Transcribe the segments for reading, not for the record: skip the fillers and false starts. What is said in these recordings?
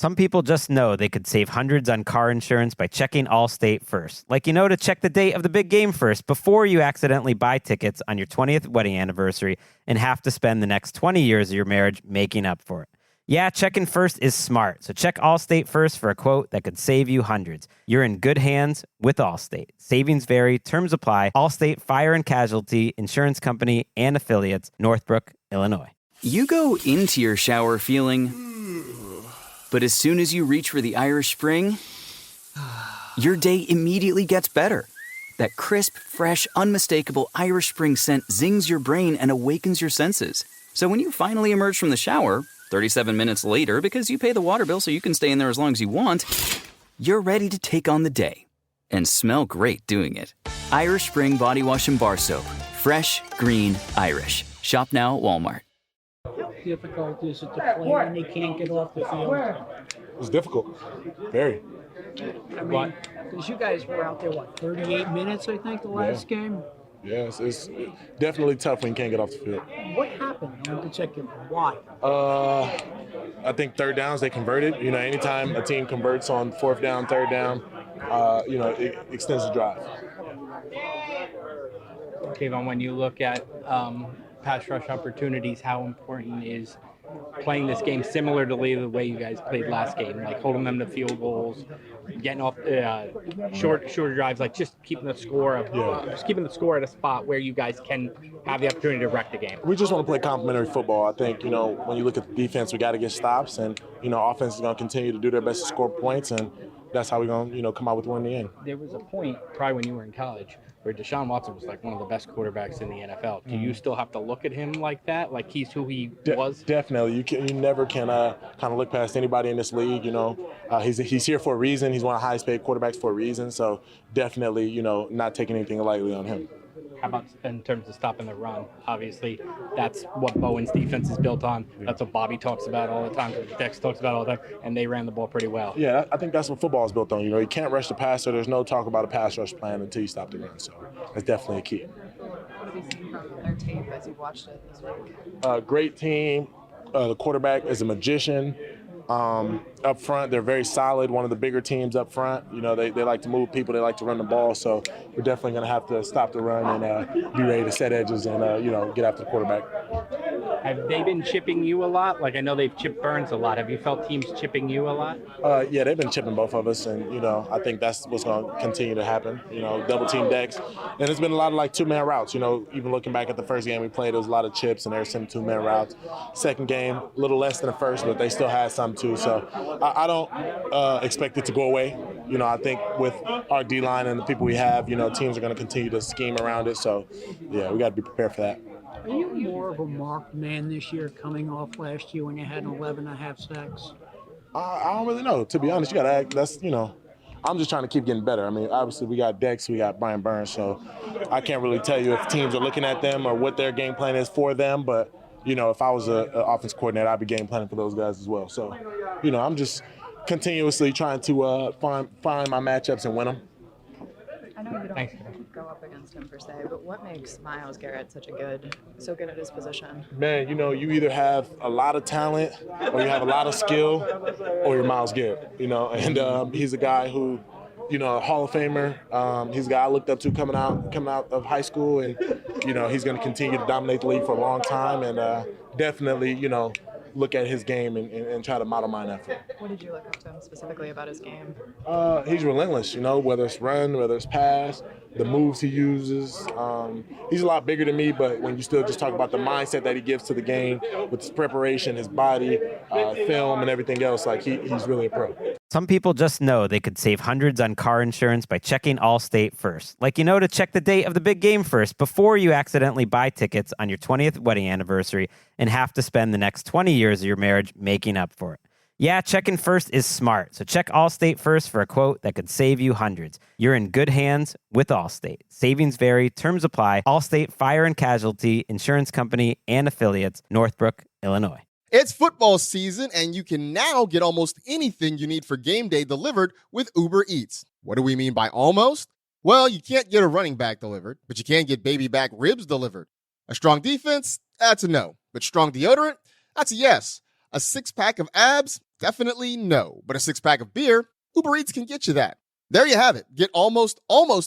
Some people just know they could save hundreds on car insurance by checking Allstate first. Like, to check the date of the big game first before you accidentally buy tickets on your 20th wedding anniversary and have to spend the next 20 years of your marriage making up for it. Yeah, checking first is smart. So check Allstate first for a quote that could save you hundreds. You're in good hands with Allstate. Savings vary. Terms apply. Allstate Fire and Casualty Insurance Company and Affiliates, Northbrook, Illinois. You go into your shower feeling... But as soon as you reach for the Irish Spring, your day immediately gets better. That crisp, fresh, unmistakable Irish Spring scent zings your brain and awakens your senses. So when you finally emerge from the shower, 37 minutes later, because you pay the water bill so you can stay in there as long as you want, you're ready to take on the day. And smell great doing it. Irish Spring Body Wash and Bar Soap. Fresh, green, Irish. Shop now at Walmart. How difficult is it to play when they can't get off the field? It's difficult. Very. I mean, because you guys were out there, 38 minutes, I think, the last game? Yes, it's definitely tough when you can't get off the field. What happened in particular? Why? I think third downs, they converted. Anytime a team converts on fourth down, third down, it extends the drive. Kayvon, when you look at pass rush opportunities, how important is playing this game similar to the way you guys played last game, like holding them to field goals, getting off shorter drives, like just keeping the score up, just keeping the score at a spot where you guys can have the opportunity to wreck the game. We just want to play complementary football. I think, when you look at the defense, we got to get stops, and, offense is going to continue to do their best to score points, and that's how we're going to, come out with one in the end. There was a point, probably when you were in college, where Deshaun Watson was like one of the best quarterbacks in the NFL. Do you still have to look at him like that? Like he's who he was? Definitely. You never can kind of look past anybody in this league. He's here for a reason. He's one of the highest paid quarterbacks for a reason. So definitely, not taking anything lightly on him. How about in terms of stopping the run? Obviously, that's what Bowen's defense is built on. That's what Bobby talks about all the time, Dex talks about all the time, and they ran the ball pretty well. Yeah, I think that's what football is built on. You can't rush the passer. There's no talk about a pass rush plan until you stop the run. So that's definitely a key. What have you seen from their tape as you watched it this week? Great team. The quarterback is a magician. Up front, they're very solid. One of the bigger teams up front. They like to move people. They like to run the ball. So we're definitely going to have to stop the run and be ready to set edges and, get after the quarterback. Have they been chipping you a lot? Like I know they've chipped Burns a lot. Have you felt teams chipping you a lot? Yeah, they've been chipping both of us. And, I think that's what's going to continue to happen. Double team Dex. And it's been a lot of two-man routes. Even looking back at the first game we played, there was a lot of chips and they were sending two-man routes. Second game, a little less than the first, but they still had some too. So I don't expect it to go away. I think with our D-line and the people we have, teams are going to continue to scheme around it. So, yeah, we got to be prepared for that. Are you more of a marked man this year coming off last year when you had 11.5 sacks? I don't really know. To be honest, you got to act. That's, I'm just trying to keep getting better. I mean, obviously we got Dex, we got Brian Burns, so I can't really tell you if teams are looking at them or what their game plan is for them. But, if I was an offense coordinator, I'd be game planning for those guys as well. So, I'm just continuously trying to find my matchups and win them. I know you don't go up against him per se, but what makes Myles Garrett so good at his position? Man, you either have a lot of talent or you have a lot of skill or you're Myles Garrett, and he's a guy who, a Hall of Famer. He's a guy I looked up to coming out of high school, and, he's going to continue to dominate the league for a long time and definitely, look at his game and try to model mine after. What did you look up to him specifically about his game? He's relentless, whether it's run, whether it's pass, the moves he uses. He's a lot bigger than me, but when you still just talk about the mindset that he gives to the game with his preparation, his body, film, and everything else, he's really a pro. Some people just know they could save hundreds on car insurance by checking Allstate first. Like, to check the date of the big game first before you accidentally buy tickets on your 20th wedding anniversary and have to spend the next 20 years of your marriage making up for it. Yeah, checking first is smart. So check Allstate first for a quote that could save you hundreds. You're in good hands with Allstate. Savings vary. Terms apply. Allstate Fire and Casualty Insurance Company and Affiliates, Northbrook, Illinois. It's football season, and you can now get almost anything you need for game day delivered with Uber Eats. What do we mean by almost? Well, you can't get a running back delivered, but you can get baby back ribs delivered. A strong defense? That's a no. But strong deodorant? That's a yes. A six-pack of abs? Definitely no. But a six-pack of beer? Uber Eats can get you that. There you have it. Get almost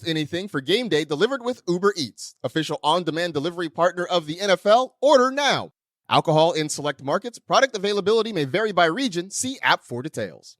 anything for game day delivered with Uber Eats, official on-demand delivery partner of the NFL. Order now. Alcohol in select markets. Product availability may vary by region. See app for details.